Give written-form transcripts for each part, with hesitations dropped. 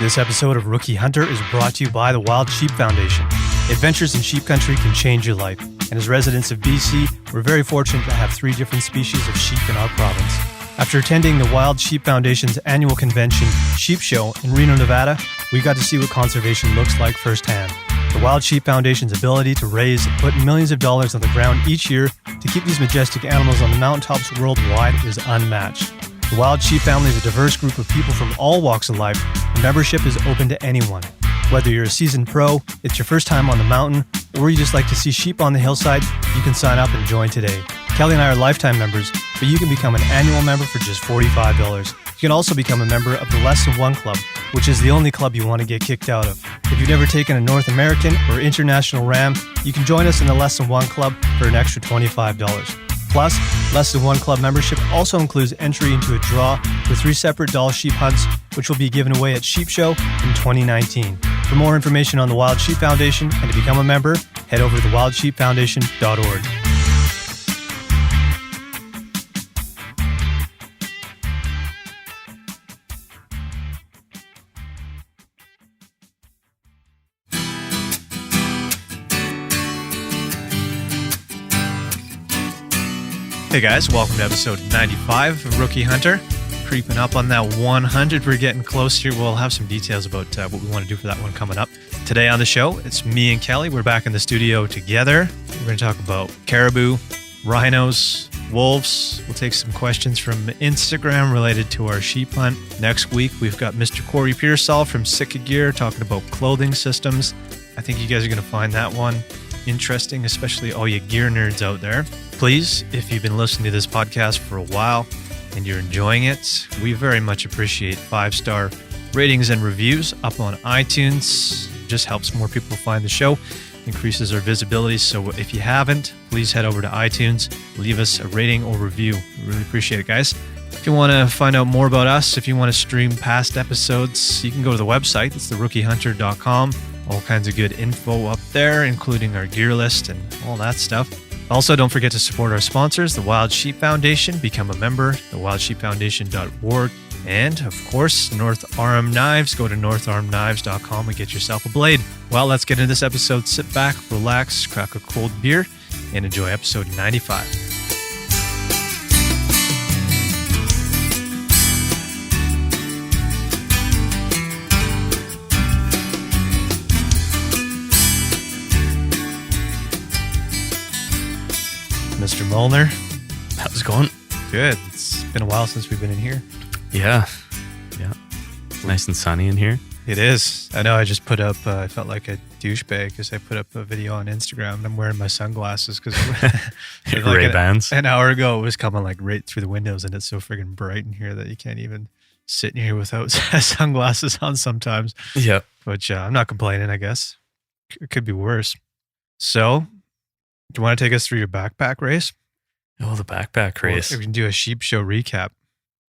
This episode of Rookie Hunter is brought to you by the Wild Sheep Foundation. Adventures in sheep country can change your life, and as residents of BC, we're very fortunate to have 3 different species of sheep in our province. After attending the Wild Sheep Foundation's annual convention, Sheep Show, in Reno, Nevada, we got to see what conservation looks like firsthand. The Wild Sheep Foundation's ability to raise and put millions of dollars on the ground each year to keep these majestic animals on the mountaintops worldwide is unmatched. The Wild Sheep family is a diverse group of people from all walks of life, and membership is open to anyone. Whether you're a seasoned pro, it's your first time on the mountain, or you just like to see sheep on the hillside, you can sign up and join today. Kelly and I are lifetime members, but you can become an annual member for just $45. You can also become a member of the Less Than One Club, which is the only club you want to get kicked out of. If you've never taken a North American or international ram, you can join us in the Less Than One Club for an extra $25. Plus, Less Than One Club membership also includes entry into a draw for 3 separate Doll sheep hunts, which will be given away at Sheep Show in 2019. For more information on the Wild Sheep Foundation and to become a member, head over to thewildsheepfoundation.org. Hey guys, welcome to episode 95 of Rookie Hunter. Creeping up on that 100, we're getting close here. We'll have some details about what we want to do for that one coming up. Today on the show, it's me and Kelly. We're back in the studio together. We're going to talk about caribou, rhinos, wolves. We'll take some questions from Instagram related to our sheep hunt. Next week, we've got Mr. Corey Pearsall from Sitka Gear talking about clothing systems. I think you guys are going to find that one interesting, especially all you gear nerds out there. Please, if you've been listening to this podcast for a while and you're enjoying it, we very much appreciate 5-star ratings and reviews up on iTunes. It just helps more people find the show, increases our visibility. So if you haven't, please head over to iTunes, leave us a rating or review. We really appreciate it, guys. If you want to find out more about us, if you want to stream past episodes, you can go to the website. It's theRookieHunter.com. All kinds of good info up there, including our gear list and all that stuff. Also, don't forget to support our sponsors, the Wild Sheep Foundation. Become a member, thewildsheepfoundation.org. And, of course, North Arm Knives. Go to northarmknives.com and get yourself a blade. Well, let's get into this episode. Sit back, relax, crack a cold beer, and enjoy episode 95. Mr. Molnar, how's it going? Good. It's been a while since we've been in here. Yeah. Nice and sunny in here. It is. I know I just put up, I felt like a douchebag because I put up a video on Instagram and I'm wearing my sunglasses because like Ray-Bans. An hour ago it was coming like right through the windows and it's so friggin' bright in here that you can't even sit in here without sunglasses on sometimes. Yeah. Which I'm not complaining, I guess. It could be worse. So, do you want to take us through your backpack race? Oh, the backpack race. Or we can do a sheep show recap.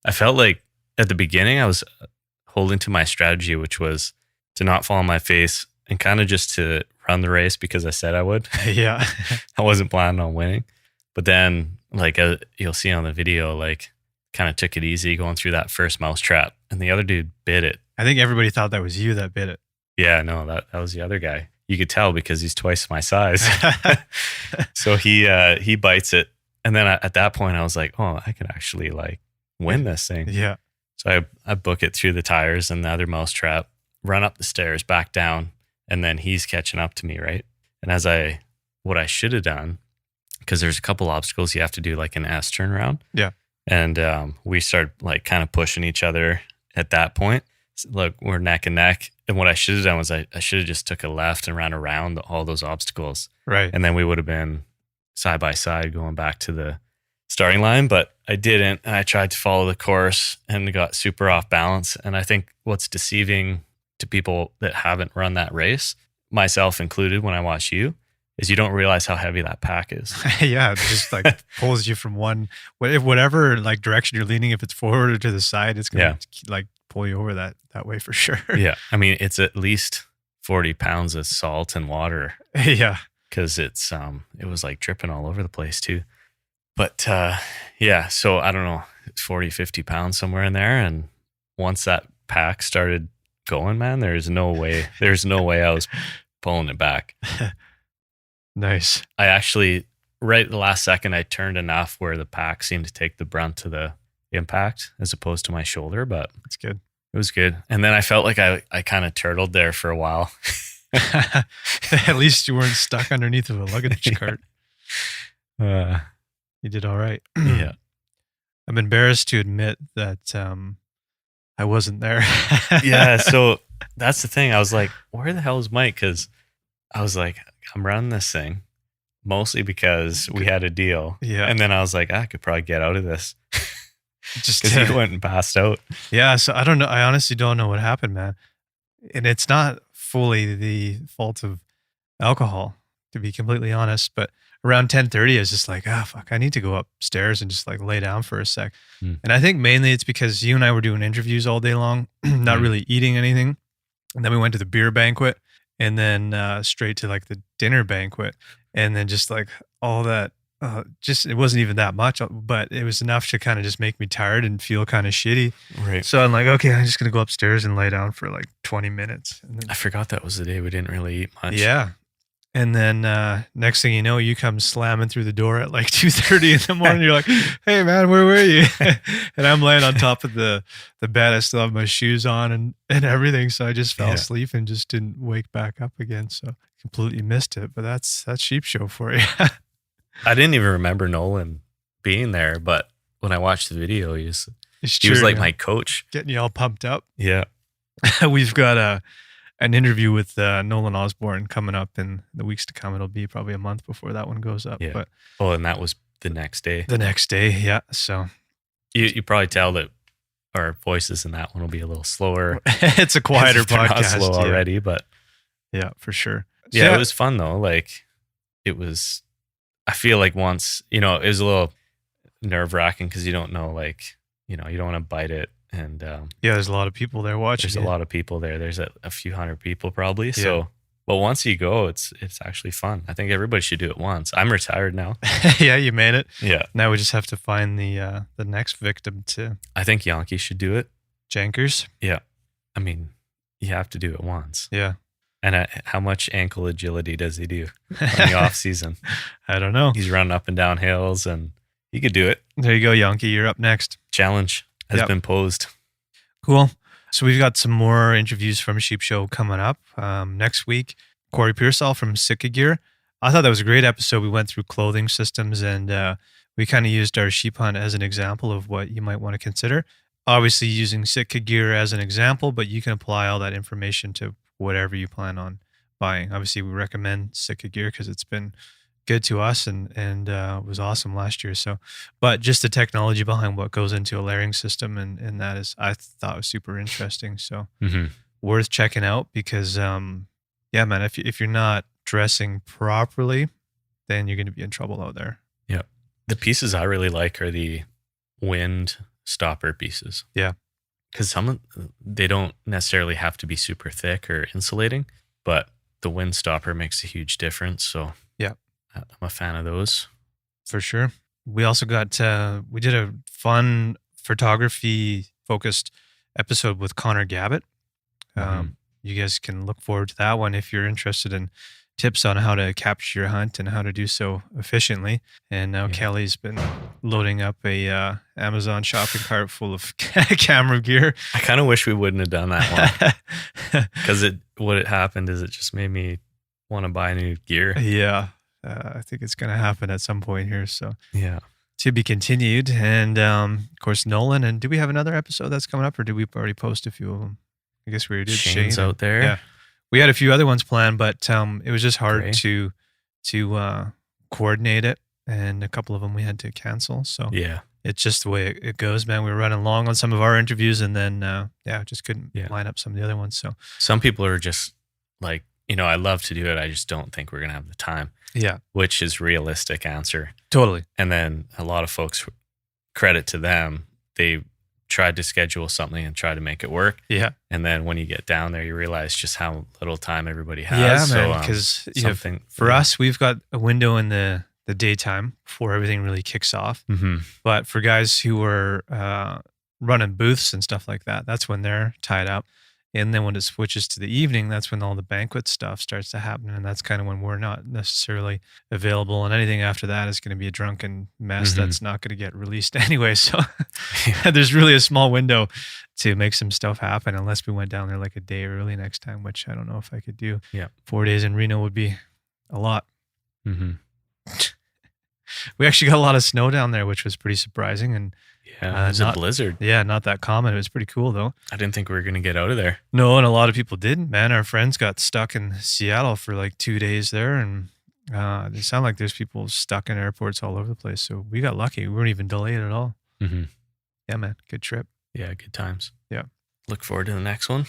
I felt like at the beginning I was holding to my strategy, which was to not fall on my face and kind of just to run the race because I said I would. Yeah. I wasn't planning on winning. But then, like you'll see on the video, like kind of took it easy going through that first mouse trap and the other dude bit it. I think everybody thought that was you that bit it. Yeah, no, that was the other guy. You could tell because he's twice my size. So he bites it. And then at that point I was like, oh, I can actually like win this thing. Yeah. So I book it through the tires and the other mouse trap, run up the stairs, back down, and then he's catching up to me, right? And what I should have done, because there's a couple obstacles you have to do like an S turnaround. Yeah. And we started like kind of pushing each other at that point. Look, we're neck and neck. And what I should have done was I should have just took a left and ran around all those obstacles. Right. And then we would have been side by side going back to the starting line, but I didn't. And I tried to follow the course and got super off balance. And I think what's deceiving to people that haven't run that race, myself included when I watch you, is you don't realize how heavy that pack is. Yeah, it just like pulls you from whatever like direction you're leaning, if it's forward or to the side, it's going to like pull you over that way for sure. Yeah. I mean, it's at least 40 pounds of salt and water. Yeah. Because it was like dripping all over the place too. But yeah, so I don't know, 40, 50 pounds somewhere in there. And once that pack started going, man, there's no way I was pulling it back. Nice. I actually, right at the last second, I turned enough where the pack seemed to take the brunt of the impact as opposed to my shoulder, but That's good. it was good. And then I felt like I kind of turtled there for a while. At least you weren't stuck underneath of a luggage cart. You did all right. Yeah. I'm embarrassed to admit that I wasn't there. Yeah. So that's the thing. I was like, where the hell is Mike? Because I was like, I'm running this thing mostly because we had a deal. Yeah. And then I was like, I could probably get out of this. Just because he went and passed out. Yeah. So I don't know. I honestly don't know what happened, man. And it's not fully the fault of alcohol, to be completely honest. But around 10:30, I was just like, fuck, I need to go upstairs and just like lay down for a sec. And I think mainly it's because you and I were doing interviews all day long, not really eating anything. And then we went to the beer banquet and then straight to like the dinner banquet. And then just like all that, just, it wasn't even that much, but it was enough to kind of just make me tired and feel kind of shitty. Right. So I'm like, okay, I'm just going to go upstairs and lay down for like 20 minutes. And then, I forgot that was the day we didn't really eat much. yeah. And then next thing you know, you come slamming through the door at like 2:30 in the morning. You're like, hey, man, where were you? And I'm laying on top of the bed. I still have my shoes on and everything. So I just fell asleep and just didn't wake back up again. So completely missed it. But that's Sheep Show for you. I didn't even remember Nolan being there, but when I watched the video, he was like my coach. Getting you all pumped up. Yeah. We've got an interview with Nolan Osborne coming up in the weeks to come. It'll be probably a month before that one goes up. Yeah. But And that was the next day. The next day, yeah. So you probably tell that our voices in that one will be a little slower. It's a quieter podcast. Slow already, but yeah, for sure. Yeah, it was fun though. Like it was. I feel like once, it was a little nerve wracking because you don't know, like, you don't want to bite it. And there's a lot of people there watching. There's a lot of people there. There's a few hundred people probably. Yeah. So, but once you go, it's actually fun. I think everybody should do it once. I'm retired now. Yeah, you made it. Yeah. Now we just have to find the next victim to. I think Yankee should do it. Jankers. Yeah. I mean, you have to do it once. Yeah. And how much ankle agility does he do in the off season? I don't know. He's running up and down hills, and he could do it. There you go, Yankee. You're up next. Challenge has been posed. Cool. So we've got some more interviews from Sheep Show coming up next week. Corey Pearsall from Sitka Gear. I thought that was a great episode. We went through clothing systems and we kind of used our sheep hunt as an example of what you might want to consider. Obviously using Sitka Gear as an example, but you can apply all that information to whatever you plan on buying. Obviously, we recommend Sitka Gear because it's been good to us and was awesome last year. So, but just the technology behind what goes into a layering system and that is, I thought was super interesting. So worth checking out because, man, if you're not dressing properly, then you're going to be in trouble out there. Yeah. The pieces I really like are the wind stopper pieces. Yeah. Because they don't necessarily have to be super thick or insulating, but the wind stopper makes a huge difference. So yeah, I'm a fan of those. For sure. We also got, we did a fun photography focused episode with Connor Gabbett. You guys can look forward to that one if you're interested in tips on how to capture your hunt and how to do so efficiently. And now Kelly's been loading up a Amazon shopping cart full of camera gear. I kind of wish we wouldn't have done that one because what happened is it just made me want to buy new gear. Yeah, I think it's going to happen at some point here. So yeah, to be continued. And of course, Nolan. And do we have another episode that's coming up, or did we already post a few of them? I guess we did. Shane's out there. Yeah. We had a few other ones planned, but it was just hard to coordinate it, and a couple of them we had to cancel. So yeah, it's just the way it goes, man. We were running long on some of our interviews, and then just couldn't line up some of the other ones. So some people are just like, I love to do it. I just don't think we're gonna have the time. Yeah, which is realistic answer. Totally. And then a lot of folks, credit to them, they tried to schedule something and try to make it work. Yeah. And then when you get down there, you realize just how little time everybody has. Yeah, man. Because for us, we've got a window in the daytime before everything really kicks off. Mm-hmm. But for guys who are running booths and stuff like that, that's when they're tied up. And then when it switches to the evening, that's when all the banquet stuff starts to happen. And that's kind of when we're not necessarily available. And anything after that is going to be a drunken mess that's not going to get released anyway. So there's really a small window to make some stuff happen, unless we went down there like a day early next time, which I don't know if I could do. Yeah. 4 days in Reno would be a lot. Mm-hmm. We actually got a lot of snow down there, which was pretty surprising. And yeah, it was a blizzard. Yeah, not that common. It was pretty cool, though. I didn't think we were going to get out of there. No, and a lot of people didn't, man. Our friends got stuck in Seattle for like 2 days there, and they sound like there's people stuck in airports all over the place. So we got lucky. We weren't even delayed at all. Mm-hmm. Yeah, man. Good trip. Yeah, good times. Yeah. Look forward to the next one.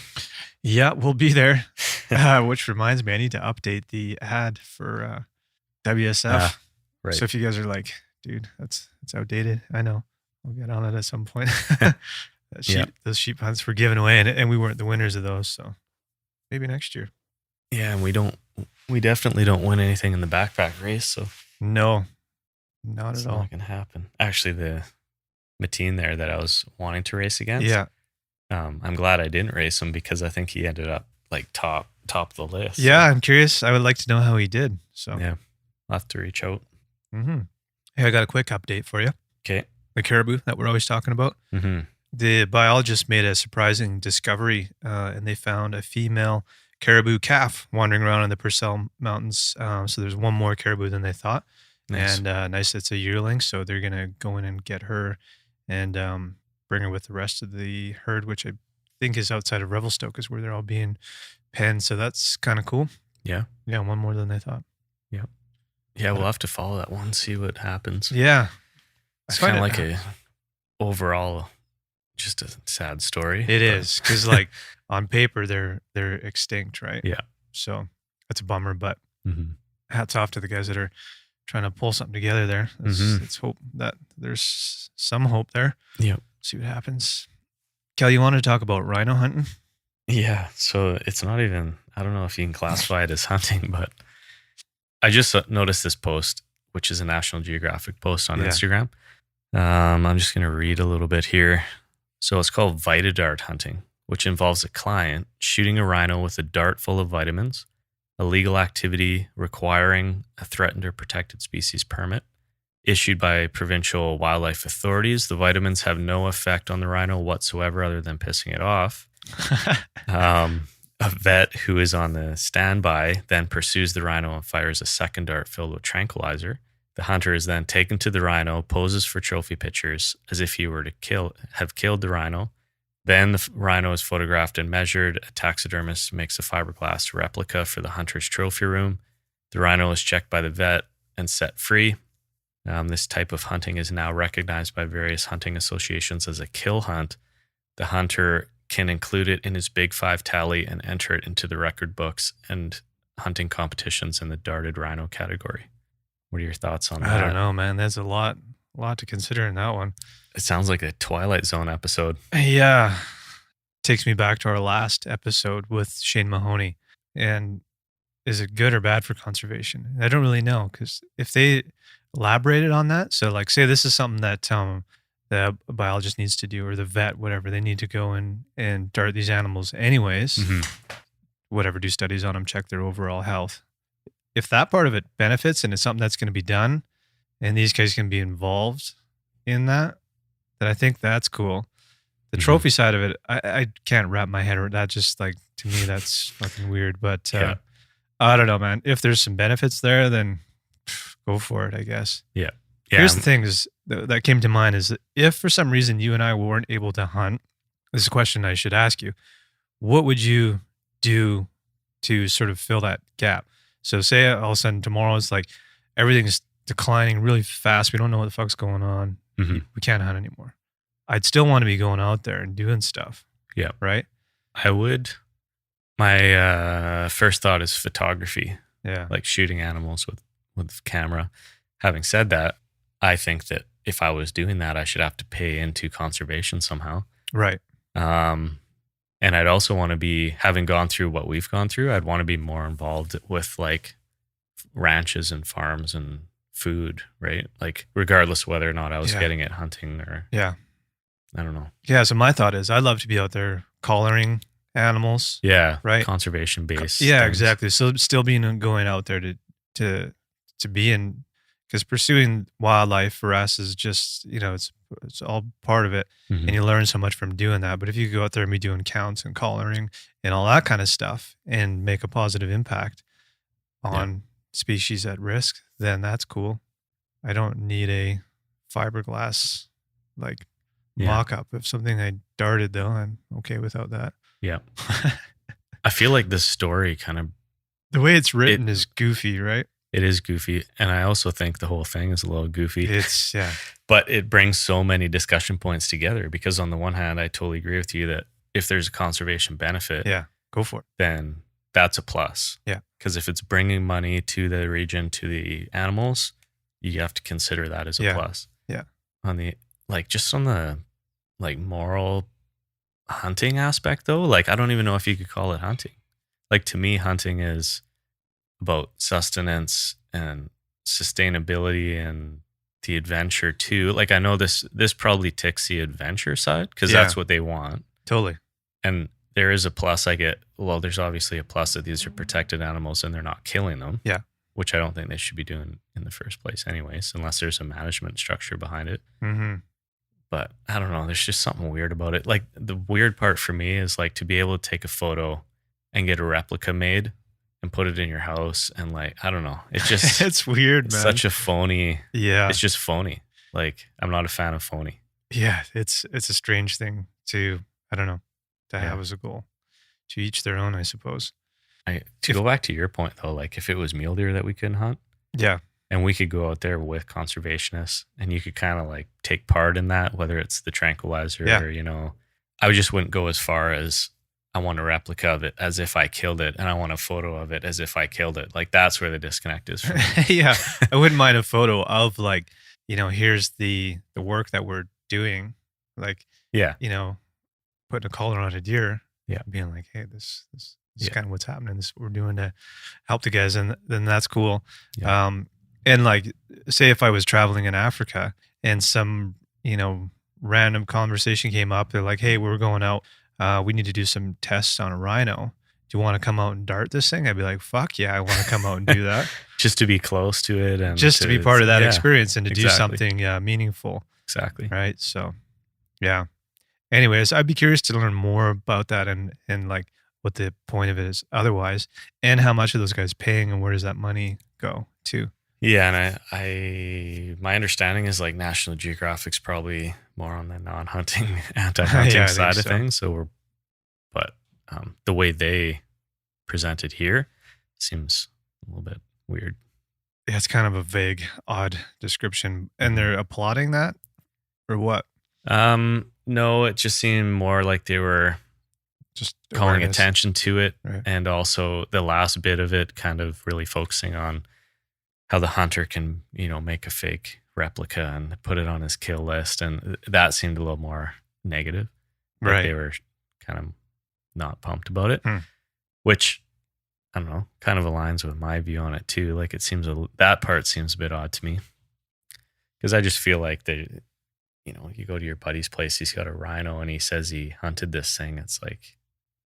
Yeah, we'll be there. Which reminds me, I need to update the ad for WSF. Right. So if you guys are like, dude, it's outdated, I know. We'll get on it at some point. Those sheep hunts were given away, and we weren't the winners of those. So maybe next year. Yeah, and we definitely don't win anything in the backpack race. So no, not at all. Not gonna happen. Actually, the Mateen there that I was wanting to race against. Yeah. I'm glad I didn't race him, because I think he ended up like top of the list. Yeah, I'm curious. I would like to know how he did. So yeah, I'll have to reach out. Mm-hmm. Hey, I got a quick update for you. Okay. The caribou that we're always talking about. Mm-hmm. The biologists made a surprising discovery, and they found a female caribou calf wandering around in the Purcell Mountains. So there's one more caribou than they thought. Nice. And nice, it's a yearling. So they're going to go in and get her and bring her with the rest of the herd, which I think is outside of Revelstoke, is where they're all being penned. So that's kind of cool. Yeah. Yeah, one more than they thought. Yeah. Yeah, we'll have to follow that one, see what happens. Yeah. It's kind of like a overall just a sad story. It is, because like on paper they're extinct, right? Yeah. So that's a bummer, but hats off to the guys that are trying to pull something together there. Let's hope that there's some hope there. Yeah. See what happens. Kel, you wanted to talk about rhino hunting? Yeah. So it's not even, I don't know if you can classify it as hunting, but I just noticed this post, which is a National Geographic post on Instagram. I'm just going to read a little bit here. So it's called Rhino Dart hunting, which involves a client shooting a rhino with a dart full of vitamins, a legal activity requiring a threatened or protected species permit issued by provincial wildlife authorities. The vitamins have no effect on the rhino whatsoever other than pissing it off. A vet who is on the standby then pursues the rhino and fires a second dart filled with tranquilizer. The hunter is then taken to the rhino, poses for trophy pictures as if he were to have killed the rhino. Then the rhino is photographed and measured. A taxidermist makes a fiberglass replica for the hunter's trophy room. The rhino is checked by the vet and set free. This type of hunting is now recognized by various hunting associations as a kill hunt. The hunter can include it in his Big Five tally and enter it into the record books and hunting competitions in the darted rhino category. What are your thoughts on that? I don't know, man. There's a lot to consider in that one. It sounds like a Twilight Zone episode. Yeah. Takes me back to our last episode with Shane Mahoney. And is it good or bad for conservation? I don't really know, because if they elaborated on that, so like say this is something that the biologist needs to do, or the vet, whatever, they need to go in and dart these animals anyways, whatever, do studies on them, check their overall health. If that part of it benefits and it's something that's going to be done and these guys can be involved in that, then I think that's cool. The trophy side of it, I can't wrap my head around that. Just like, to me, that's fucking weird. But I don't know, man. If there's some benefits there, then go for it, I guess. Yeah. Here's the thing is that came to mind is that if for some reason you and I weren't able to hunt, this is a question I should ask you. What would you do to sort of fill that gap? So say all of a sudden tomorrow it's like everything's declining really fast. We don't know what the fuck's going on. We can't hunt anymore. I'd still want to be going out there and doing stuff. Yeah. Right? I would. My first thought is photography. Yeah. Like shooting animals with camera. Having said that, I think that if I was doing that, I should have to pay into conservation somehow. Right. And I'd also want to be, having gone through what we've gone through, I'd want to be more involved with like ranches and farms and food, right? Like regardless whether or not I was getting it hunting or I don't know. Yeah. So my thought is I'd love to be out there collaring animals. Yeah. Right. Conservation based. Yeah, things. exactly. So still being going out there to be in, because pursuing wildlife for us is just, it's all part of it, Mhm. and you learn so much from doing that. But if you go out there and be doing counts and collaring and all that kind of stuff and make a positive impact on species at risk, then that's cool. I don't need a fiberglass like Yeah. mock-up of something I darted, though. I'm okay without that. Yeah. I feel like this story kind of, The way it's written is goofy, right? it is goofy. And I also think the whole thing is a little goofy. It's, yeah. But it brings so many discussion points together because on the one hand, I totally agree with you that if there's a conservation benefit, Yeah, go for it. then that's a plus. Yeah. Because if it's bringing money to the region, to the animals, you have to consider that as a plus. Yeah. On the, just on the, moral hunting aspect though, I don't even know if you could call it hunting. To me, hunting is about sustenance and sustainability and the adventure too. I know this probably ticks the adventure side because that's what they want. Totally. And there is a plus there's obviously a plus that these are protected animals and they're not killing them. Yeah. Which I don't think they should be doing in the first place anyways, unless there's a management structure behind it. Mm-hmm. But I don't know. There's just something weird about it. The weird part for me is to be able to take a photo and get a replica made and put it in your house. And I don't know. It's just, it's weird, man. Such a phony. Yeah. It's just phony. I'm not a fan of phony. Yeah. It's a strange thing to have as a goal. To each their own, I suppose. To go back to your point though, if it was mule deer that we couldn't hunt. Yeah. And we could go out there with conservationists and you could kind of take part in that, whether it's the tranquilizer or, I just wouldn't go as far as I want a replica of it as if I killed it and I want a photo of it as if I killed it. That's where the disconnect is for me. Yeah. I wouldn't mind a photo of here's the work that we're doing. Putting a collar on a deer. Yeah. Being like, hey, this is kind of what's happening. This is what we're doing to help the guys. And then that's cool. Yeah. And say if I was traveling in Africa and some, random conversation came up, they're like, hey, we're going out. We need to do some tests on a rhino. Do you want to come out and dart this thing? I'd be like, fuck yeah, I want to come out and do that. Just to be close to it. And just to be part of that experience and to do something meaningful. Exactly. Right. So, yeah. Anyways, I'd be curious to learn more about that and what the point of it is otherwise, and how much are those guys paying and where does that money go to? Yeah. And I my understanding is National Geographic's probably more on the non-hunting, anti-hunting side of things. So but the way they present it here seems a little bit weird. Yeah, it's kind of a vague, odd description. And they're applauding that or what? No, it just seemed more like they were just calling attention to it. Right. And also the last bit of it kind of really focusing on how the hunter can, make a fake replica and put it on his kill list. And that seemed a little more negative. Right. They were kind of not pumped about it, which I don't know, kind of aligns with my view on it too. It seems that part seems a bit odd to me because I just feel like you go to your buddy's place, he's got a rhino and he says he hunted this thing. It's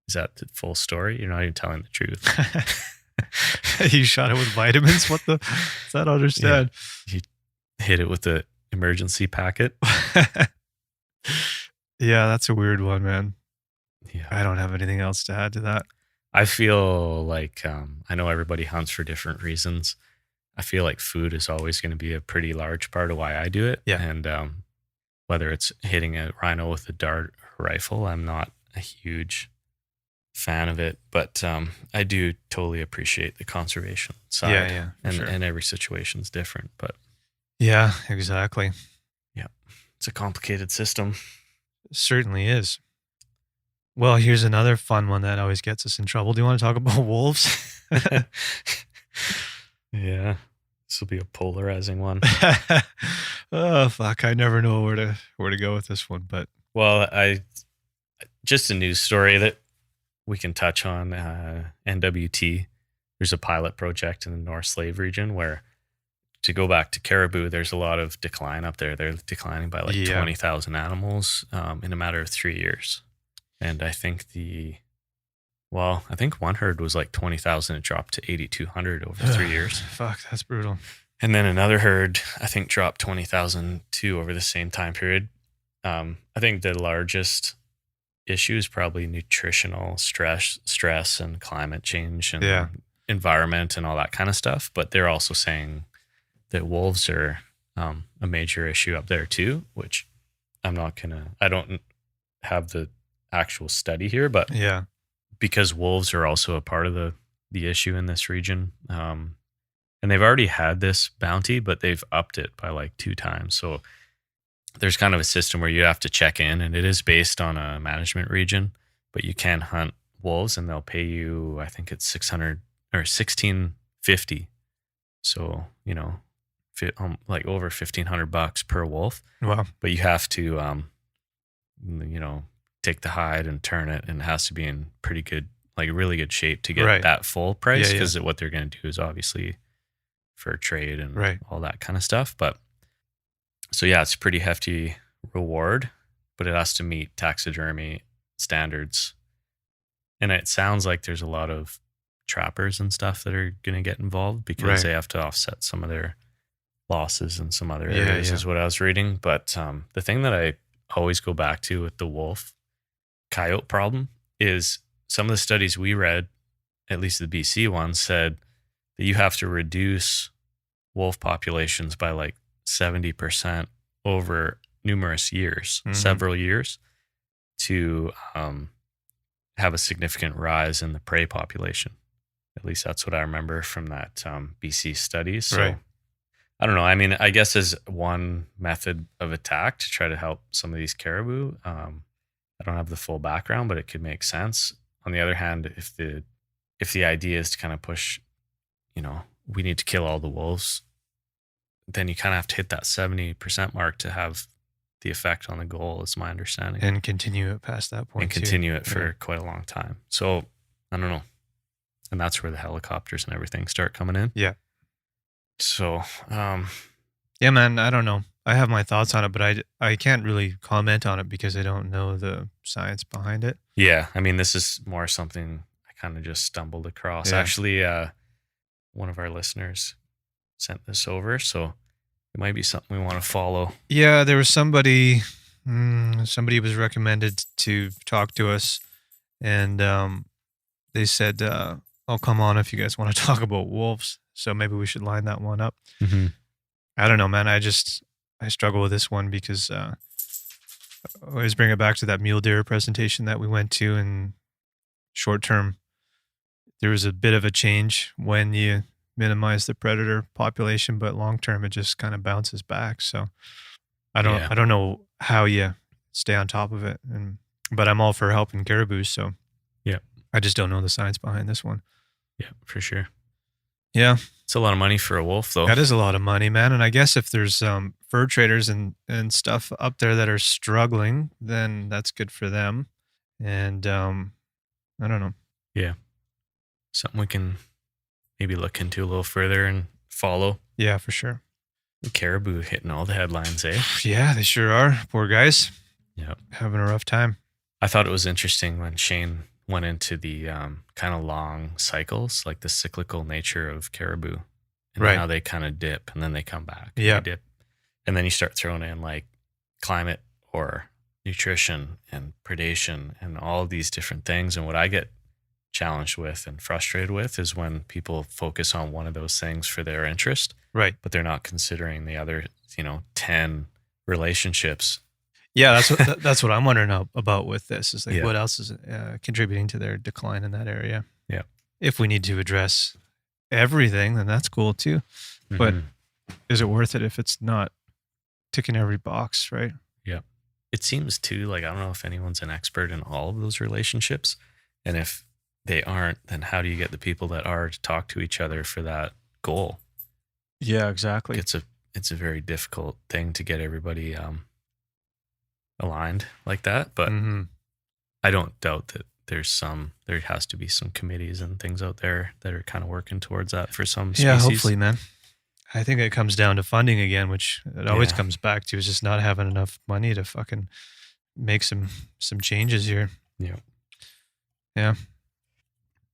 is that the full story? You're not even telling the truth. You shot it with vitamins? What the? Does that understand? Yeah. You hit it with the emergency packet. Yeah, that's a weird one, man. Yeah. I don't have anything else to add to that. I feel I know everybody hunts for different reasons. I feel like food is always going to be a pretty large part of why I do it. Yeah. And whether it's hitting a rhino with a dart rifle, I'm not a huge fan of it, but I do totally appreciate the conservation side. Yeah, and every situation's different, but yeah, exactly. Yeah, it's a complicated system. It certainly is. Well, here's another fun one that always gets us in trouble. Do you want to talk about wolves? Yeah, this will be a polarizing one. Oh fuck! I never know where to go with this one, but just a news story that we can touch on. NWT. There's a pilot project in the North Slave region where, to go back to caribou, there's a lot of decline up there. They're declining by 20,000 animals in a matter of 3 years. And I think the Well, I think one herd was like 20,000. It dropped to 8,200 over 3 years. Fuck, that's brutal. And then another herd, I think, dropped 20,000 too over the same time period. I think the largest issue is probably nutritional stress and climate change and environment and all that kind of stuff. But they're also saying that wolves are a major issue up there too, which I don't have the actual study here, but Yeah. because wolves are also a part of the issue in this region. And they've already had this bounty, but they've upped it by like 2 times. So there's kind of a system where you have to check in, and it is based on a management region, but you can hunt wolves and they'll pay you, I think it's 600 or 1650. So, like over $1,500 per wolf. Wow. But you have to, take the hide and turn it, and it has to be in pretty good, like really good shape to get that full price. Because what they're going to do is obviously for trade and all that kind of stuff. But so yeah, it's a pretty hefty reward, but it has to meet taxidermy standards. And it sounds like there's a lot of trappers and stuff that are going to get involved because they have to offset some of their losses in some other areas is what I was reading. But the thing that I always go back to with the wolf coyote problem is some of the studies we read, at least the BC one, said that you have to reduce wolf populations by like 70% over numerous years, several years, to have a significant rise in the prey population. At least that's what I remember from that BC study. So I don't know. I mean, I guess as one method of attack to try to help some of these caribou, I don't have the full background, but it could make sense. On the other hand, if the idea is to kind of push, we need to kill all the wolves, then you kind of have to hit that 70% mark to have the effect on the goal, is my understanding. And continue it past that point. And continue it for quite a long time. So I don't know. And that's where the helicopters and everything start coming in. Yeah. So, yeah, man, I don't know. I have my thoughts on it, but I can't really comment on it because I don't know the science behind it. Yeah. I mean, this is more something I kind of just stumbled across. Actually, one of our listeners sent this over, so it might be something we want to follow. Yeah, there was somebody was recommended to talk to us, and they said, I'll come on if you guys want to talk about wolves. So maybe we should line that one up. Mm-hmm. I don't know, man. I struggle with this one because I always bring it back to that mule deer presentation that we went to. And short term, there was a bit of a change when you minimize the predator population, but long term, it just kind of bounces back. So I don't know how you stay on top of it. But I'm all for helping caribou. So yeah, I just don't know the science behind this one. Yeah, for sure. Yeah. It's a lot of money for a wolf, though. That is a lot of money, man. And I guess if there's fur traders and stuff up there that are struggling, then that's good for them. And I don't know. Yeah. Something we can maybe look into a little further and follow. Yeah, for sure. The caribou hitting all the headlines, eh? Yeah, they sure are. Poor guys. Yeah. Having a rough time. I thought it was interesting when Shane went into the kind of long cycles, like the cyclical nature of caribou, and how they kind of dip and then they come back. Yeah. They dip. And then you start throwing in like climate or nutrition and predation and all these different things. And what I get challenged with and frustrated with is when people focus on one of those things for their interest, right? But they're not considering the other, 10 relationships. Yeah, that's what I'm wondering about with this. Is like what else is contributing to their decline in that area? Yeah. If we need to address everything, then that's cool too. Mm-hmm. But is it worth it if it's not ticking every box, right? Yeah. It seems too like, I don't know if anyone's an expert in all of those relationships. And if they aren't, then how do you get the people that are to talk to each other for that goal? Yeah, exactly. It's a very difficult thing to get everybody aligned like that, but I don't doubt that there has to be some committees and things out there that are kind of working towards that for some species. Yeah, hopefully, man. I think it comes down to funding again, which it always comes back to, is just not having enough money to fucking make some changes here. Yeah. Yeah.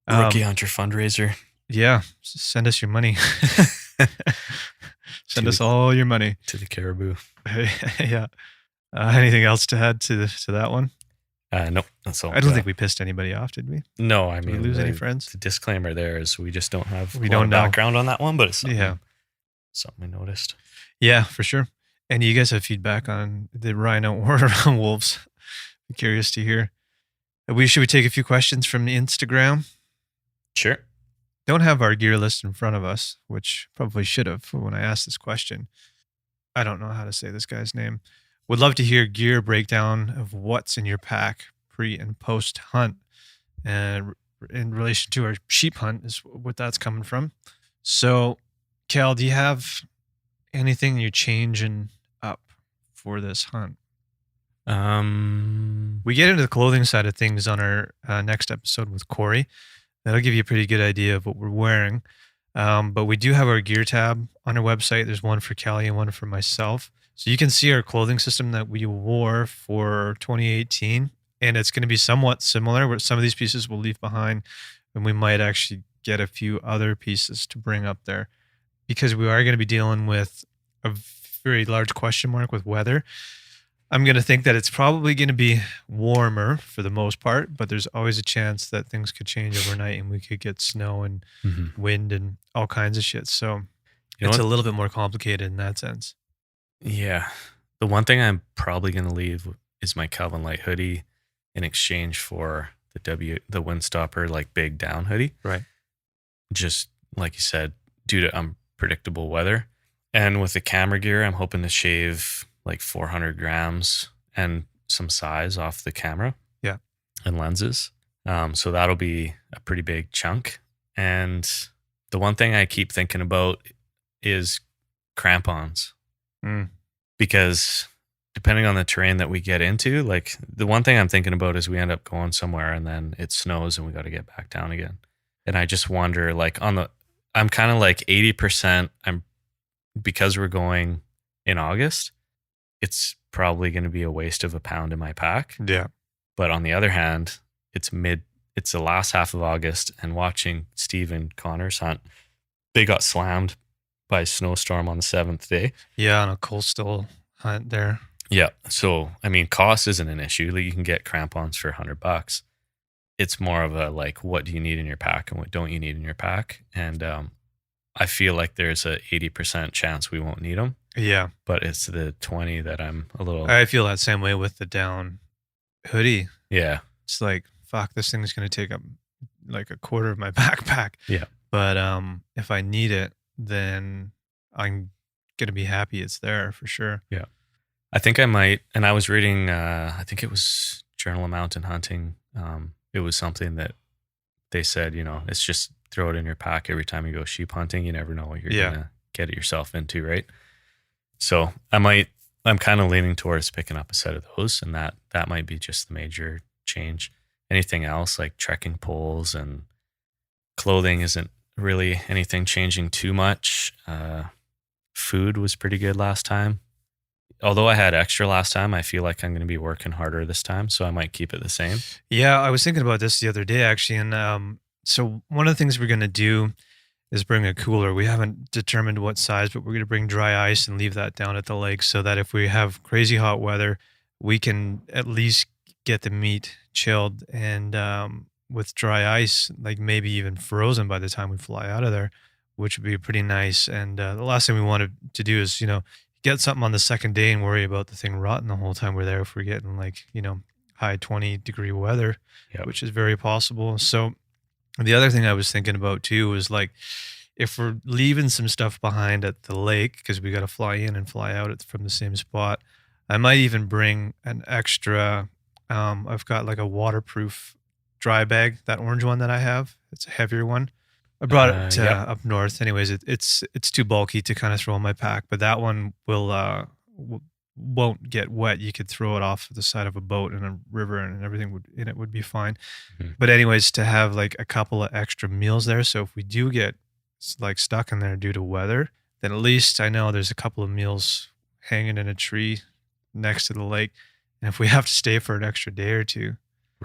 Rookie Hunter fundraiser. Yeah, send us your money. Send us To- all your money. to the caribou. Yeah. Anything else to add to that one? Nope, that's all. I don't think we pissed anybody off, did we? No, I Did mean, we lose any friends? the disclaimer there is we just don't have We a lot don't of know. background on that one, but it's Yeah. something I noticed. Yeah, for sure. And you guys have feedback on the rhino or wolves? I'm curious to hear. Should we take a few questions from the Instagram? Sure. Don't have our gear list in front of us, which probably should have when I asked this question. I don't know how to say this guy's name. Would love to hear gear breakdown of what's in your pack pre and post hunt. And in relation to our sheep hunt is what that's coming from. So, Cal, do you have anything you're changing up for this hunt? We get into the clothing side of things on our next episode with Corey. That'll give you a pretty good idea of what we're wearing. But we do have our gear tab on our website. There's one for Callie and one for myself. So you can see our clothing system that we wore for 2018. And it's going to be somewhat similar, where some of these pieces we'll leave behind. And we might actually get a few other pieces to bring up there, because we are going to be dealing with a very large question mark with weather. I'm going to think that it's probably going to be warmer for the most part, but there's always a chance that things could change overnight and we could get snow and wind and all kinds of shit. So it's a little bit more complicated in that sense. Yeah. The one thing I'm probably going to leave is my Calvin Light hoodie in exchange for the Windstopper, like big down hoodie. Right. Just like you said, due to unpredictable weather. And with the camera gear, I'm hoping to shave like 400 grams and some size off the camera. Yeah. And lenses. So that'll be a pretty big chunk. And the one thing I keep thinking about is crampons. Because depending on the terrain that we get into, like the one thing I'm thinking about is we end up going somewhere and then it snows and we got to get back down again. And I just wonder, like I'm kind of like 80%, because we're going in August, it's probably going to be a waste of a pound in my pack. Yeah. But on the other hand, it's the last half of August, and watching Steve and Connor's hunt, they got slammed by a snowstorm on the 7th day. Yeah, on a coastal hunt there. Yeah. So, I mean, cost isn't an issue. Like, you can get crampons for $100. It's more of a, like, what do you need in your pack and what don't you need in your pack? And I feel like there's a 80% chance we won't need them. Yeah. But it's the 20 that I'm a little... I feel that same way with the down hoodie. Yeah. It's like, fuck, this thing is going to take up like a quarter of my backpack. Yeah. But if I need it, then I'm going to be happy it's there for sure. Yeah. I think I might, and I was reading, I think it was Journal of Mountain Hunting. It was something that they said, it's just throw it in your pack every time you go sheep hunting. You never know what you're going to get yourself into, right? So I'm kind of leaning towards picking up a set of those, and that might be just the major change. Anything else like trekking poles and clothing isn't really anything changing too much. Food was pretty good last time. Although I had extra last time, I feel like I'm going to be working harder this time, so I might keep it the same. Yeah, I was thinking about this the other day, actually. And so one of the things we're going to do is bring a cooler. We haven't determined what size, but we're going to bring dry ice and leave that down at the lake so that if we have crazy hot weather, we can at least get the meat chilled and with dry ice, like maybe even frozen by the time we fly out of there, which would be pretty nice. And the last thing we wanted to do is, get something on the second day and worry about the thing rotting the whole time we're there if we're getting like, high 20-degree weather, which is very possible. So the other thing I was thinking about too was like, if we're leaving some stuff behind at the lake, because we got to fly in and fly out from the same spot, I might even bring an extra, I've got like a waterproof dry bag, that orange one that I have. It's a heavier one. I brought it up north. Anyways, it's too bulky to kind of throw in my pack, but that one won't get wet. You could throw it off the side of a boat in a river and everything would be fine. Mm-hmm. But anyways, to have like a couple of extra meals there. So if we do get like stuck in there due to weather, then at least I know there's a couple of meals hanging in a tree next to the lake. And if we have to stay for an extra day or two,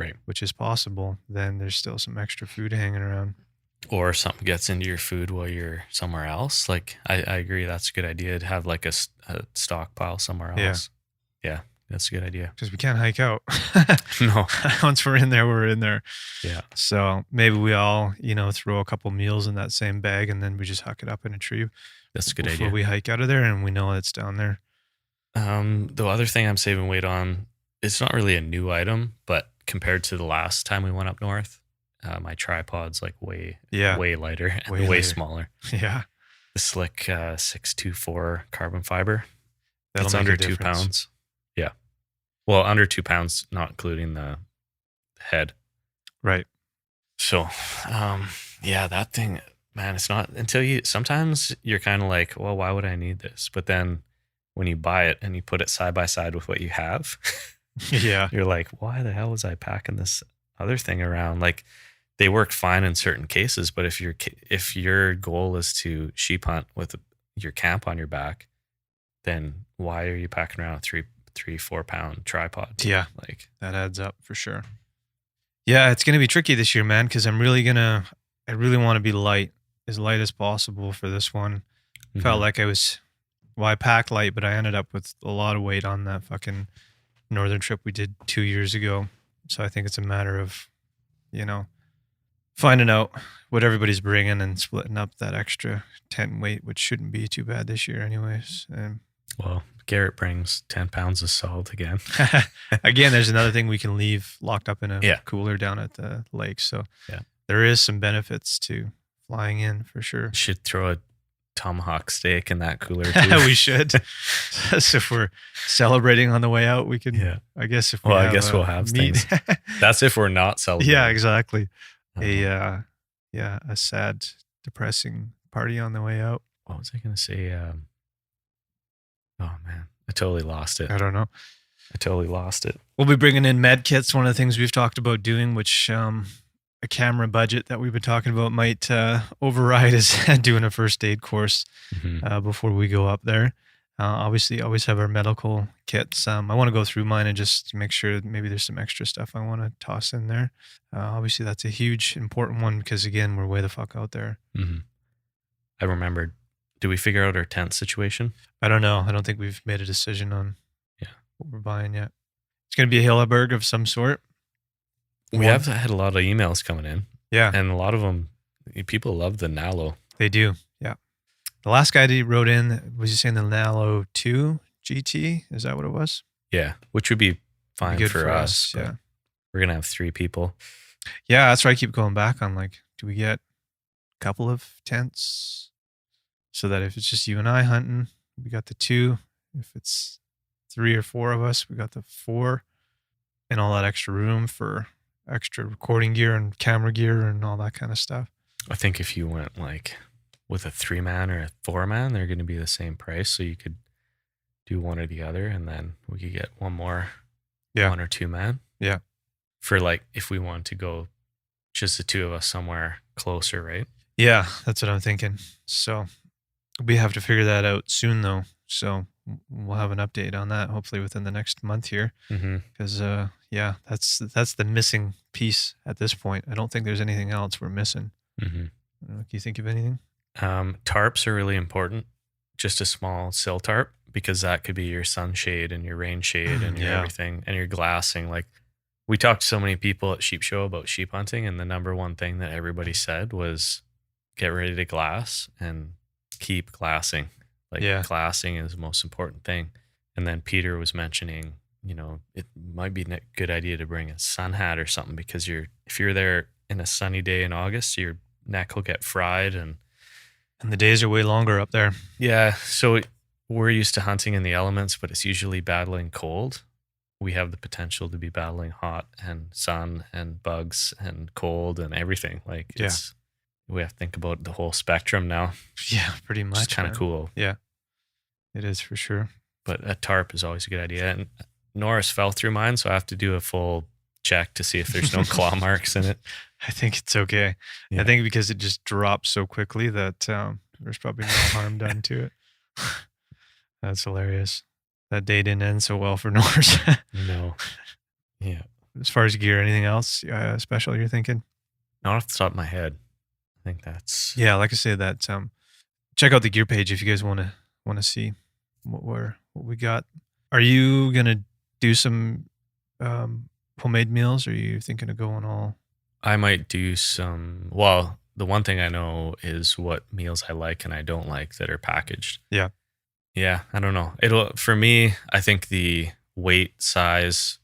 Right. which is possible, then there's still some extra food hanging around. Or something gets into your food while you're somewhere else. Like I agree, that's a good idea to have like a stockpile somewhere Yeah. else. Yeah, that's a good idea. Because we can't hike out. No. Once we're in there, we're in there. Yeah. So maybe we all, throw a couple meals in that same bag and then we just huck it up in a tree That's a good before idea. we hike out of there and we know it's down there. The other thing I'm saving weight on, it's not really a new item, but compared to the last time we went up north, my tripod's like way lighter and way lighter. Smaller. Yeah. The Slick 624 carbon fiber. That'll It's make under a 2 difference. pounds. Yeah. Well, under 2 pounds, not including the head. Right. So, that thing, man, it's not sometimes you're kind of like, well, why would I need this? But then when you buy it and you put it side by side with what you have, Yeah. you're like, why the hell was I packing this other thing around? Like, they worked fine in certain cases, but if your goal is to sheep hunt with your camp on your back, then why are you packing around a 3-4 pound tripod? Yeah. Like, that adds up for sure. Yeah, it's going to be tricky this year, man, because I really want to be light as possible for this one. Felt like I packed light, but I ended up with a lot of weight on that fucking northern trip we did 2 years ago. So I think it's a matter of, finding out what everybody's bringing and splitting up that extra tent weight, which shouldn't be too bad this year anyways. well, Garrett brings 10 pounds of salt again. Again, there's another thing we can leave locked up in a Yeah. cooler down at the lake. So Yeah. there is some benefits to flying in for sure. Should throw a tomahawk steak in that cooler too. We should. So if we're celebrating on the way out, we can, Yeah. I guess if Well, I have, guess we'll have meat. things. That's if we're not celebrating. Yeah, exactly. Uh-huh. A sad, depressing party on the way out. What was I going to say? Oh man, I totally lost it. I don't know. I totally lost it. We'll be bringing in med kits. One of the things we've talked about doing, which a camera budget that we've been talking about might override, is doing a first aid course before we go up there. Obviously, always have our medical kits. I want to go through mine and just make sure that maybe there's some extra stuff I want to toss in there. Obviously, that's a huge, important one because, again, we're way the fuck out there. Mm-hmm. I remembered. Did we figure out our tent situation? I don't know. I don't think we've made a decision on what we're buying yet. It's going to be a Hilleberg of some sort. We have had a lot of emails coming in. Yeah. And a lot of them, people love the Nalo. They do. Yeah. The last guy that wrote in, was he saying the Nalo 2 GT? Is that what it was? Yeah. Which would be fine Good for us. Yeah. We're going to have 3 people. Yeah. That's why I keep going back on, like, do we get a couple of tents so that if it's just you and I hunting, we got the 2. If it's 3 or 4 of us, we got the 4, and all that extra room for extra recording gear and camera gear and all that kind of stuff. I think if you went like with a 3-man or a 4-man, they're going to be the same price. So you could do one or the other, and then we could get one more, 1 or 2-man. Yeah. For like, if we want to go just the 2 of us somewhere closer, right? Yeah, that's what I'm thinking. So we have to figure that out soon, though. So we'll have an update on that hopefully within the next month here. Because that's the missing piece at this point. I don't think there's anything else we're missing. Can you think of anything? Tarps are really important. Just a small sill tarp, because that could be your sunshade and your rain shade and your everything, and your glassing. Like, we talked to so many people at Sheep Show about sheep hunting, and the number one thing that everybody said was get ready to glass and keep glassing. Like, glassing is the most important thing. And then Peter was mentioning, it might be a good idea to bring a sun hat or something, because if you're there in a sunny day in August, your neck will get fried, and the days are way longer up there. Yeah. So we're used to hunting in the elements, but it's usually battling cold. We have the potential to be battling hot and sun and bugs and cold and everything. Like, we have to think about the whole spectrum now. Yeah, pretty much. It's kind of cool. Yeah, it is for sure. But a tarp is always a good idea. And Norris fell through mine, so I have to do a full check to see if there's no claw marks in it. I think it's okay. Yeah. I think because it just drops so quickly that there's probably no harm done to it. That's hilarious. That day didn't end so well for Norris. No. Yeah. as far as gear, anything else special you're thinking? Not off the top of my head. I think that's Yeah, like I said, that check out the gear page if you guys want to see what we got. Are you gonna do some homemade meals, or are you thinking of going all? I might do some. Well, the one thing I know is what meals I like and I don't like that are packaged. Yeah. Yeah, I don't know. It'll for me, I think the weight, size,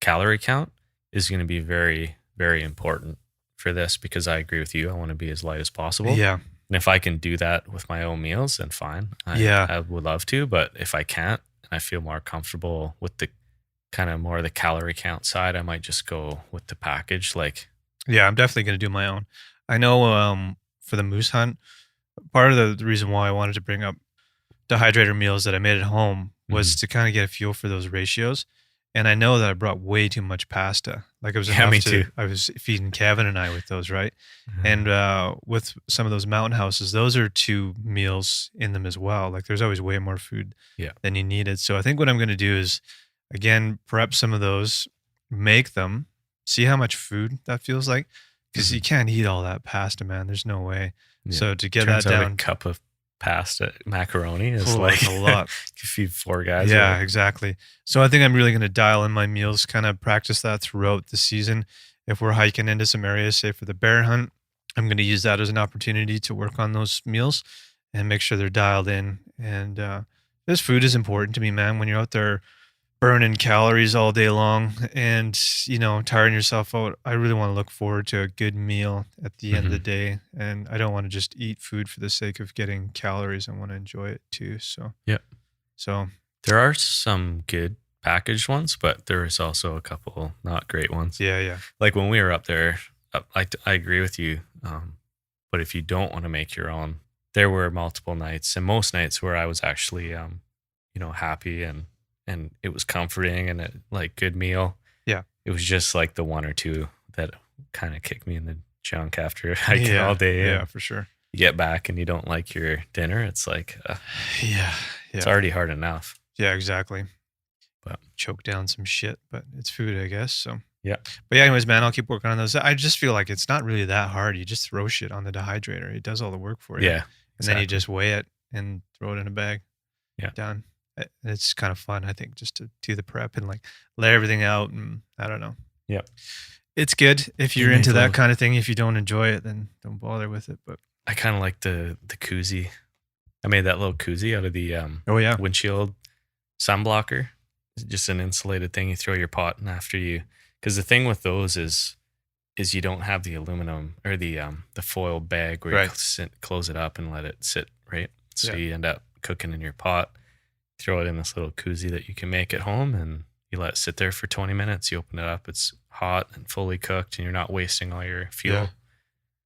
calorie count is going to be very, very important for this because I agree with you. I want to be as light as possible. Yeah. And if I can do that with my own meals, then fine. I would love to. But if I can't and I feel more comfortable with the kind of more the calorie count side, I might just go with the package. Like, Yeah, I'm definitely going to do my own. I know for the moose hunt, part of the reason why I wanted to bring up dehydrator meals that I made at home was to kind of get a feel for those ratios. And I know that I brought way too much pasta. Like it was enough me to, too. I was feeding Kevin and I with those, right? And with some of those mountain houses, those are 2 meals in them as well. Like there's always way more food than you needed. So I think what I'm going to do is, again, prep some of those, make them, see how much food that feels like. Because you can't eat all that pasta, man. There's no way. Yeah. So to get Turns that out down, a cup of pasta macaroni is that's like a lot. You feed 4 guys. Yeah, exactly. So I think I'm really going to dial in my meals, kind of practice that throughout the season. If we're hiking into some areas, say for the bear hunt, I'm going to use that as an opportunity to work on those meals and make sure they're dialed in. And this food is important to me, man. When you're out there burning calories all day long and, tiring yourself out, I really want to look forward to a good meal at the end of the day. And I don't want to just eat food for the sake of getting calories. I want to enjoy it too. So, yeah. So There are some good packaged ones, but there is also a couple not great ones. yeah. Like when we were up there, I agree with you. But if you don't want to make your own, there were multiple nights and most nights where I was actually, happy and it was comforting and like good meal. Yeah. It was just like the 1 or 2 that kind of kicked me in the junk after hiking all day. Yeah, for sure. You get back and you don't like your dinner. It's like, it's already hard enough. Yeah, exactly. But choke down some shit, but it's food, I guess. So yeah. But yeah, anyways, man, I'll keep working on those. I just feel like it's not really that hard. You just throw shit on the dehydrator. It does all the work for you. Yeah. And then you just weigh it and throw it in a bag. Yeah. Done. It's kind of fun, I think, just to do the prep and like lay everything out. And I don't know. Yeah. It's good if you're into that kind of thing. If you don't enjoy it, then don't bother with it. But I kind of like the koozie. I made that little koozie out of the windshield sun blocker. It's just an insulated thing. You throw your pot in after you. Because the thing with those is you don't have the aluminum or the foil bag where you close it up and let it sit, right? So you end up cooking in your pot. Throw it in this little koozie that you can make at home and you let it sit there for 20 minutes. You open it up, it's hot and fully cooked and you're not wasting all your fuel. Yeah.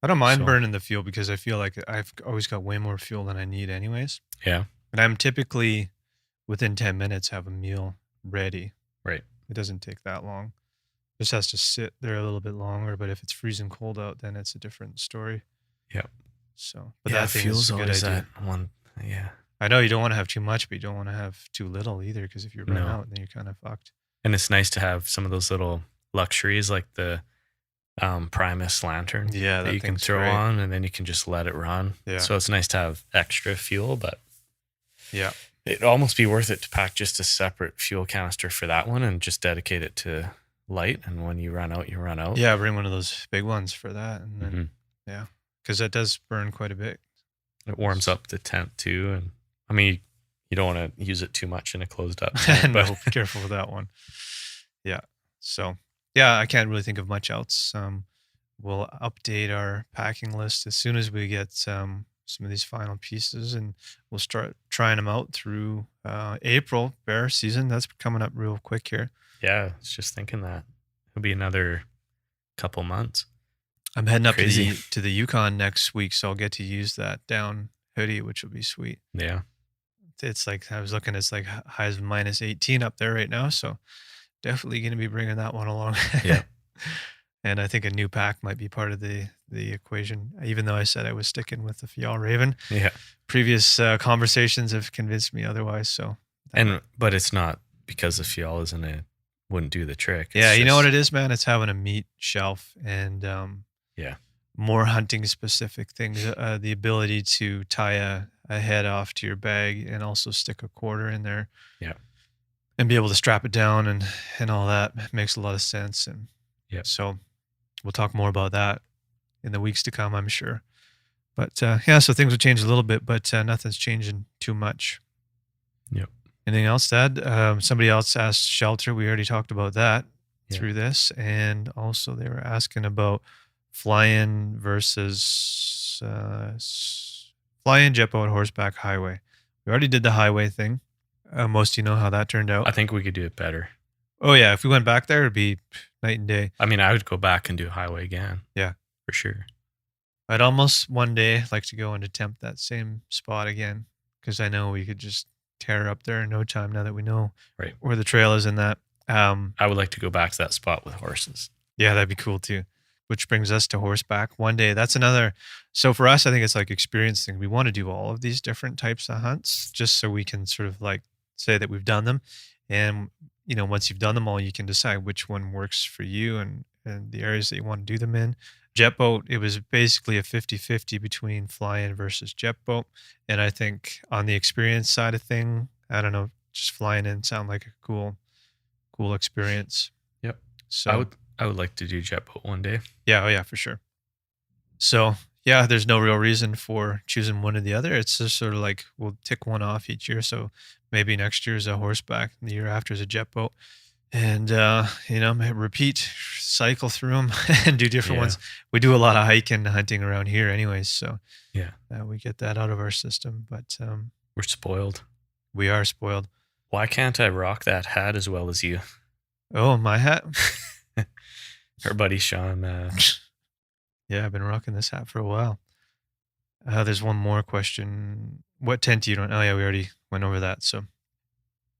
I don't mind burning the fuel because I feel like I've always got way more fuel than I need anyways. Yeah. And I'm typically within 10 minutes have a meal ready. Right. It doesn't take that long. It just has to sit there a little bit longer, but if it's freezing cold out, then it's a different story. Yeah. So, but that thing is a good idea. That one. Yeah. I know you don't want to have too much, but you don't want to have too little either, because if you run out, then you're kind of fucked. And it's nice to have some of those little luxuries like the Primus lantern that you can throw on and then you can just let it run. Yeah. So it's nice to have extra fuel, but yeah, it'd almost be worth it to pack just a separate fuel canister for that one and just dedicate it to light. And when you run out, you run out. Yeah, bring one of those big ones for that. And then, because that does burn quite a bit. It warms up the tent too. And I mean, you don't want to use it too much in a closed up tent. No, be careful with that one. Yeah. So, yeah, I can't really think of much else. We'll update our packing list as soon as we get some of these final pieces, and we'll start trying them out through April, bear season. That's coming up real quick here. Yeah, I was just thinking that. It'll be another couple months. I'm heading up to the Yukon next week, so I'll get to use that down hoodie, which will be sweet. Yeah. It's like, I was looking, it's like highs of minus 18 up there right now, so definitely going to be bringing that one along. Yeah. And I think a new pack might be part of the equation, even though I said I was sticking with the Fjall Raven. Yeah. Previous conversations have convinced me otherwise. So, but it's not because the Fjall isn't a wouldn't do the trick. Yeah, It's you know what just- it is, man? It's having a meat shelf and Yeah. more hunting specific things. The ability to tie a head off to your bag and also stick a quarter in there. Yeah. And be able to strap it down and all that makes a lot of sense. And Yep. so we'll talk more about that in the weeks to come, I'm sure. But yeah, so things will change a little bit, but nothing's changing too much. Yep. Anything else to add? Somebody else asked shelter. We already talked about that Yeah. through this. And also they were asking about fly-in versus fly-in, jet boat, horseback, highway. We already did the highway thing. Most of you know how that turned out. I think we could do it better. Oh, yeah. If we went back there, it'd be night and day. I mean, I would go back and do highway again. Yeah. For sure. I'd almost one day like to go and attempt that same spot again because I know we could just tear up there in no time now that we know Right. where the trail is in that. I would like to go back to that spot with horses. Yeah, that'd be cool too. Which brings us to horseback one day. That's another. So for us, I think it's like experience thing. We want to do all of these different types of hunts just so we can sort of like say that we've done them. And, you know, once you've done them all, you can decide which one works for you and the areas that you want to do them in. Jet boat, it was basically a 50-50 between fly-in versus jet boat. And I think on the experience side of thing, I don't know, just flying in sound like a cool experience. Yep. So I would like to do jet boat one day. yeah, oh yeah, for sure. So yeah, there's no real reason for choosing one or the other. It's just sort of like we'll tick one off each year. So maybe next year is a horseback, and the year after is a jet boat, and repeat, cycle through them and do different Yeah. ones. We do a lot of hiking and hunting around here, anyways. So Yeah. we get that out of our system, but We're spoiled. we are spoiled. Why can't I rock that hat as well as you? Oh, my hat. Our buddy Sean. Yeah, I've been rocking this hat for a while. There's one more question. What tent do you run? Oh, yeah, we already went over that. So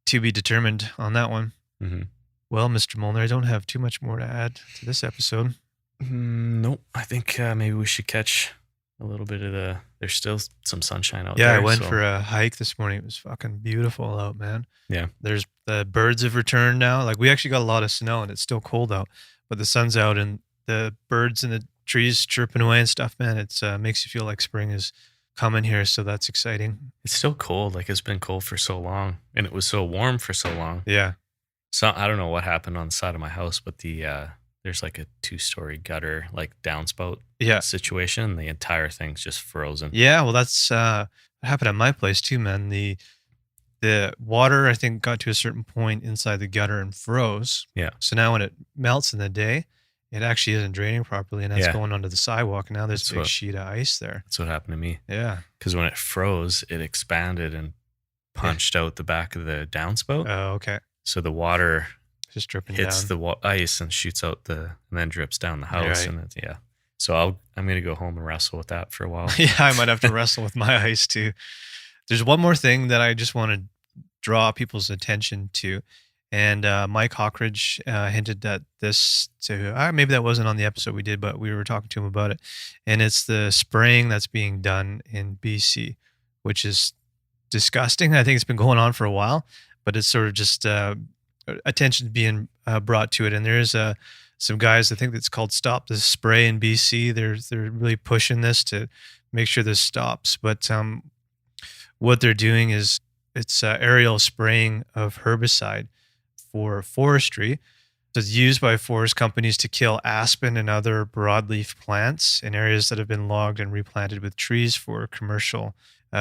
to be determined on that one. Mhm. Well, Mr. Molnar, I don't have too much more to add to this episode. Nope. I think maybe we should catch a little bit of the. There's still some sunshine out Yeah, there. I went so- for a hike this morning. It was fucking beautiful out, man. Yeah. There's the birds have returned now. Like we actually got a lot of snow and it's still cold out, but the sun's out and the birds in the trees chirping away and stuff, man. It's makes you feel like spring is coming here. So that's exciting. It's still cold. Like it's been cold for so long, and it was so warm for so long. Yeah. So I don't know what happened on the side of my house, but there's like a 2-story gutter, like downspout Yeah. situation. And the entire thing's just frozen. Yeah. Well, that's what happened at my place too, man. The water, I think, got to a certain point inside the gutter and froze. Yeah. So now when it melts in the day, it actually isn't draining properly, and that's Yeah. going onto the sidewalk. And now there's That's a big what- sheet of ice there. That's what happened to me. Yeah. Because when it froze, it expanded and punched out the back of the downspout. Oh, okay. So the water Just dripping hits down. the ice and shoots out and then drips down the house. Right. And yeah. So I'm going to go home and wrestle with that for a while. Yeah, I might have to wrestle with my ice too. There's one more thing that I just want to draw people's attention to. And Mike Hawkridge hinted at this to, maybe that wasn't on the episode we did, but we were talking to him about it. And it's the spraying that's being done in BC, which is disgusting. I think it's been going on for a while, but it's sort of just attention being brought to it. And there's some guys, I think it's called Stop the Spray in BC. They're really pushing this to make sure this stops. But what they're doing is it's aerial spraying of herbicide for forestry. It's used by forest companies to kill aspen and other broadleaf plants in areas that have been logged and replanted with trees for commercial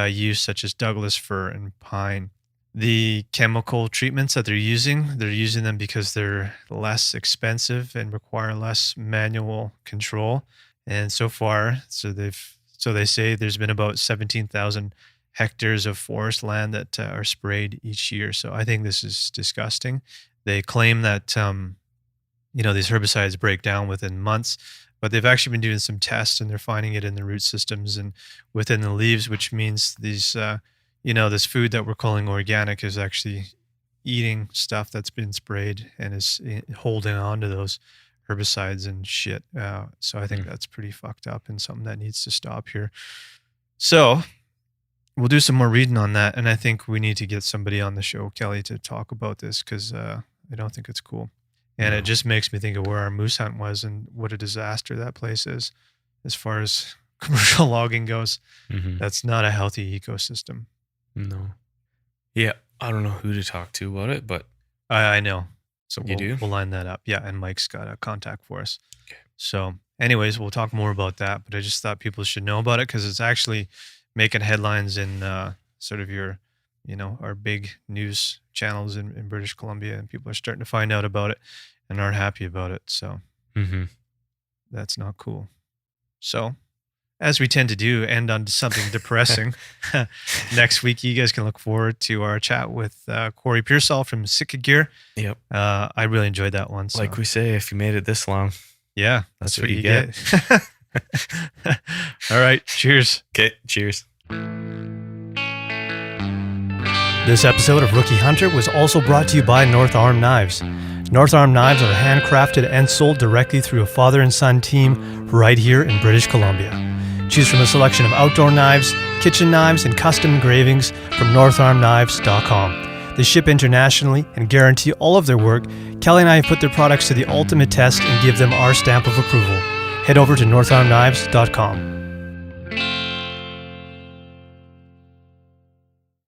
use, such as Douglas fir and pine. The chemical treatments that they're using them because they're less expensive and require less manual control. And so far, so they say there's been about 17,000 hectares of forest land that are sprayed each year. So I think this is disgusting. They claim that these herbicides break down within months, but they've actually been doing some tests and they're finding it in the root systems and within the leaves, which means these this food that we're calling organic is actually eating stuff that's been sprayed and is holding on to those herbicides and shit. So I think that's pretty fucked up and something that needs to stop here. So we'll do some more reading on that. And I think we need to get somebody on the show, Kelly, to talk about this because I don't think it's cool. And No. it just makes me think of where our moose hunt was and what a disaster that place is as far as commercial logging goes. Mm-hmm. That's not a healthy ecosystem. No. Yeah, I don't know who to talk to about it, but I know. So You do? we'll line that up. Yeah, and Mike's got a contact for us. Okay. So anyways, we'll talk more about that, but I just thought people should know about it because it's actually making headlines in sort of your, our big news channels in British Columbia, and people are starting to find out about it and aren't happy about it. So mm-hmm. that's not cool. So as we tend to do, end on something depressing. Next week, you guys can look forward to our chat with Corey Pearsall from Sitka Gear. Yep. I really enjoyed that one. So. Like we say, if you made it this long, Yeah, that's what you get. All right. Cheers. Okay, cheers. This episode of Rookie Hunter was also brought to you by North Arm Knives. North Arm Knives are handcrafted and sold directly through a father and son team right here in British Columbia. Choose from a selection of outdoor knives, kitchen knives, and custom engravings from northarmknives.com. They ship internationally and guarantee all of their work. Kelly and I have put their products to the ultimate test and give them our stamp of approval. Head over to northarmknives.com.